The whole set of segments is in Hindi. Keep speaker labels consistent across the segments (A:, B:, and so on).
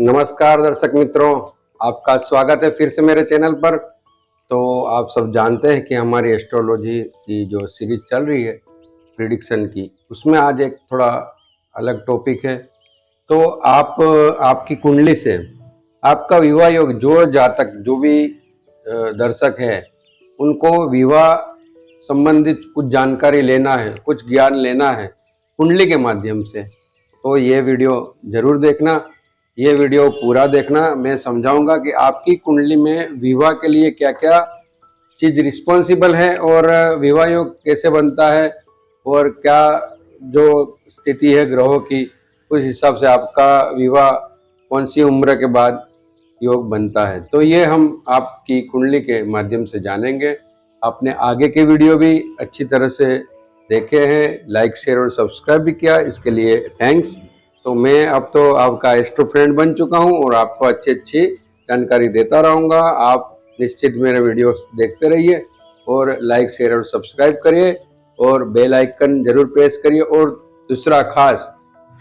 A: नमस्कार दर्शक मित्रों, आपका स्वागत है फिर से मेरे चैनल पर। तो आप सब जानते हैं कि हमारी एस्ट्रोलॉजी की जो सीरीज चल रही है प्रिडिक्शन की, उसमें आज एक थोड़ा अलग टॉपिक है। तो आपकी कुंडली से आपका विवाह योग, जो जातक जो भी दर्शक है उनको विवाह संबंधित कुछ जानकारी लेना है, कुछ ज्ञान लेना है कुंडली के माध्यम से, तो ये वीडियो जरूर देखना। ये वीडियो पूरा देखना। मैं समझाऊंगा कि आपकी कुंडली में विवाह के लिए क्या क्या चीज़ रिस्पॉन्सिबल है और विवाह योग कैसे बनता है और क्या जो स्थिति है ग्रहों की, उस हिसाब से आपका विवाह कौन सी उम्र के बाद योग बनता है। तो ये हम आपकी कुंडली के माध्यम से जानेंगे। आपने आगे के वीडियो भी अच्छी तरह से देखे हैं, लाइक शेयर और सब्सक्राइब भी किया, इसके लिए थैंक्स। तो मैं अब तो आपका एस्ट्रो फ्रेंड बन चुका हूं और आपको अच्छी जानकारी देता रहूंगा। आप निश्चित मेरे वीडियोस देखते रहिए और लाइक शेयर और सब्सक्राइब करिए और बेल आइकन जरूर प्रेस करिए। और दूसरा खास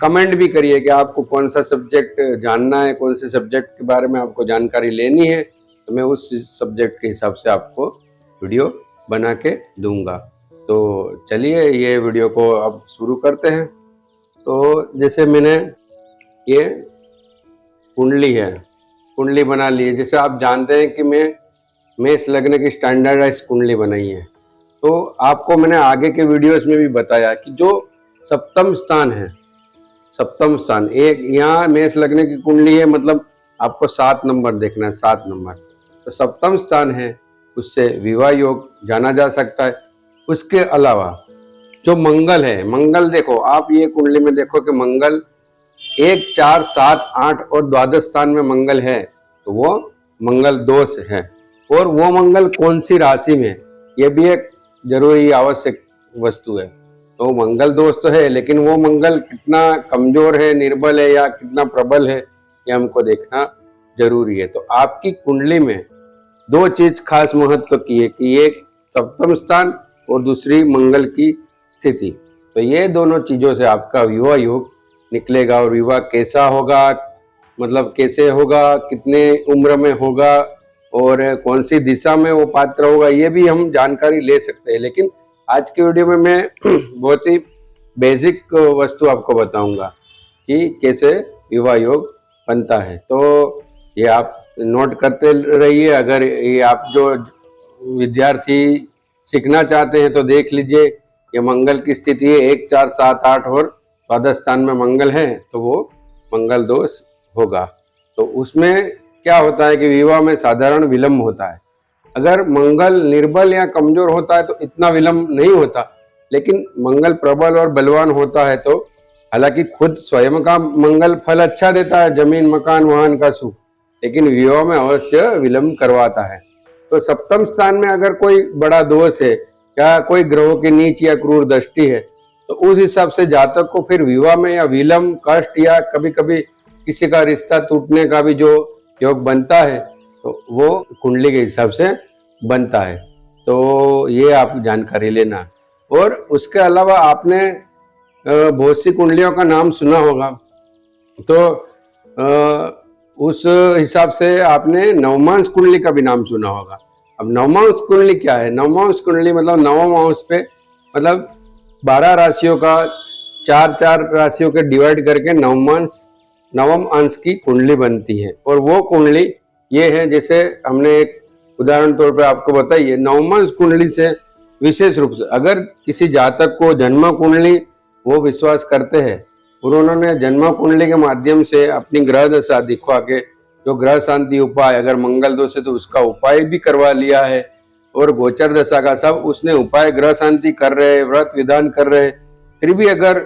A: कमेंट भी करिए कि आपको कौन सा सब्जेक्ट जानना है, कौन से सब्जेक्ट के बारे में आपको जानकारी लेनी है, तो मैं उस सब्जेक्ट के हिसाब से आपको वीडियो बना के दूंगा। तो चलिए ये वीडियो को अब शुरू करते हैं। तो जैसे मैंने ये कुंडली है, कुंडली बना ली है। जैसे आप जानते हैं कि मैं मेष लग्न की स्टैंडर्डाइज कुंडली बनाई है। तो आपको मैंने आगे के वीडियोस में भी बताया कि जो सप्तम स्थान है, सप्तम स्थान एक यहाँ मेष लग्न की कुंडली है, मतलब आपको 7 नंबर देखना है, 7 नंबर तो सप्तम स्थान है, उससे विवाह योग जाना जा सकता है। उसके अलावा जो मंगल है, मंगल देखो आप ये कुंडली में देखो कि मंगल 1, 4, 7, 8 और द्वादश स्थान में मंगल है, तो वो मंगल दोष है। और वो मंगल कौन सी राशि में, ये भी एक जरूरी आवश्यक वस्तु है। तो मंगल दोष तो है, लेकिन वो मंगल कितना कमजोर है, निर्बल है या कितना प्रबल है, ये हमको देखना जरूरी है। तो आपकी कुंडली में 2 चीज खास महत्व की है कि एक सप्तम स्थान और दूसरी मंगल की स्थिति। तो ये दोनों चीजों से आपका विवाह योग निकलेगा। और विवाह कैसा होगा, मतलब कैसे होगा, कितने उम्र में होगा और कौन सी दिशा में वो पात्र होगा, ये भी हम जानकारी ले सकते हैं। लेकिन आज के वीडियो में मैं बहुत ही बेसिक वस्तु आपको बताऊंगा कि कैसे विवाह योग बनता है। तो ये आप नोट करते रहिए। अगर ये आप जो विद्यार्थी सीखना चाहते हैं तो देख लीजिए, ये मंगल की स्थिति है 1, 4, 7, 8 और द्वादश स्थान में मंगल है, तो वो मंगल दोष होगा। तो उसमें क्या होता है कि विवाह में साधारण विलंब होता है। अगर मंगल निर्बल या कमजोर होता है तो इतना विलंब नहीं होता, लेकिन मंगल प्रबल और बलवान होता है तो हालांकि खुद स्वयं का मंगल फल अच्छा देता है, जमीन मकान वाहन का सुख, लेकिन विवाह में अवश्य विलंब करवाता है। तो सप्तम स्थान में अगर कोई बड़ा दोष है या कोई ग्रहों की नीच या क्रूर दृष्टि है, तो उस हिसाब से जातक को फिर विवाह में या विलंब, कष्ट या कभी कभी किसी का रिश्ता टूटने का भी जो योग बनता है, तो वो कुंडली के हिसाब से बनता है। तो ये आप जानकारी लेना। और उसके अलावा आपने बहुत सी कुंडलियों का नाम सुना होगा, तो उस हिसाब से आपने नवमांश कुंडली का भी नाम सुना होगा। अब नवमांश कुंडली क्या है? नवमांश कुंडली मतलब नवम अंश पे, मतलब 12 राशियों का 4-4 राशियों के डिवाइड करके नवम अंश की कुंडली बनती है। और वो कुंडली ये है, जैसे हमने एक उदाहरण तौर पे आपको बताई है, नवमांश कुंडली से विशेष रूप से अगर किसी जातक को जन्म कुंडली वो विश्वास करते हैं और उन्होंने जन्म कुंडली के माध्यम से अपनी ग्रह दशा दिखवा के जो ग्रह शांति उपाय, अगर मंगल दोष है तो उसका उपाय भी करवा लिया है, और गोचर दशा का सब उसने उपाय, ग्रह शांति कर रहे, व्रत विधान कर रहे, फिर भी अगर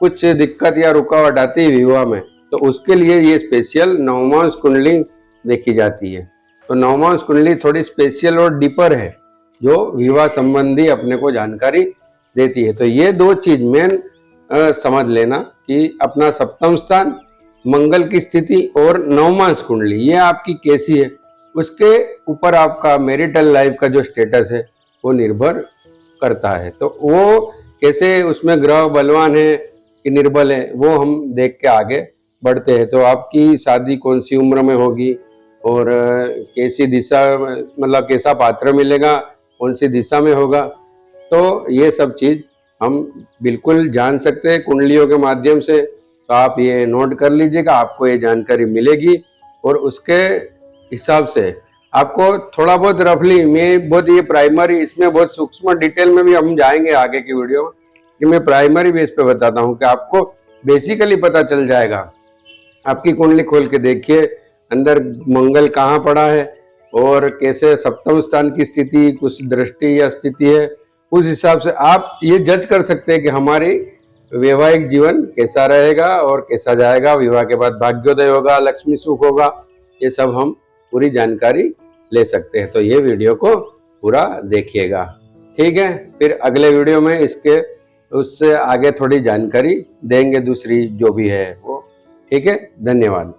A: कुछ दिक्कत या रुकावट आती है विवाह में, तो उसके लिए ये स्पेशल नवमांश कुंडली देखी जाती है। तो नवमांश कुंडली थोड़ी स्पेशल और डीपर है, जो विवाह संबंधी अपने को जानकारी देती है। तो ये 2 चीज मेन समझ लेना कि अपना सप्तम स्थान, मंगल की स्थिति और नवमांश कुंडली ये आपकी कैसी है, उसके ऊपर आपका मैरिटल लाइफ का जो स्टेटस है वो निर्भर करता है। तो वो कैसे उसमें ग्रह बलवान है कि निर्बल है, वो हम देख के आगे बढ़ते हैं तो आपकी शादी कौन सी उम्र में होगी और कैसी दिशा, मतलब कैसा पात्र मिलेगा, कौन सी दिशा में होगा, तो ये सब चीज़ हम बिल्कुल जान सकते हैं कुंडलियों के माध्यम से। तो आप ये नोट कर लीजिएगा, आपको ये जानकारी मिलेगी और उसके हिसाब से आपको थोड़ा बहुत रफली, मैं बहुत ये प्राइमरी, इसमें बहुत सूक्ष्म डिटेल में भी हम जाएंगे आगे की वीडियो में, कि मैं प्राइमरी बेस पे बताता हूँ कि आपको बेसिकली पता चल जाएगा। आपकी कुंडली खोल के देखिए, अंदर मंगल कहाँ पड़ा है और कैसे सप्तम स्थान की स्थिति, कुछ दृष्टि या स्थिति है, उस हिसाब से आप ये जज कर सकते हैं कि हमारी वैवाहिक जीवन कैसा रहेगा और कैसा जाएगा, विवाह के बाद भाग्योदय होगा, लक्ष्मी सुख होगा, ये सब हम पूरी जानकारी ले सकते हैं। तो ये वीडियो को पूरा देखिएगा, ठीक है। फिर अगले वीडियो में इसके उससे आगे थोड़ी जानकारी देंगे, दूसरी जो भी है वो, ठीक है। धन्यवाद।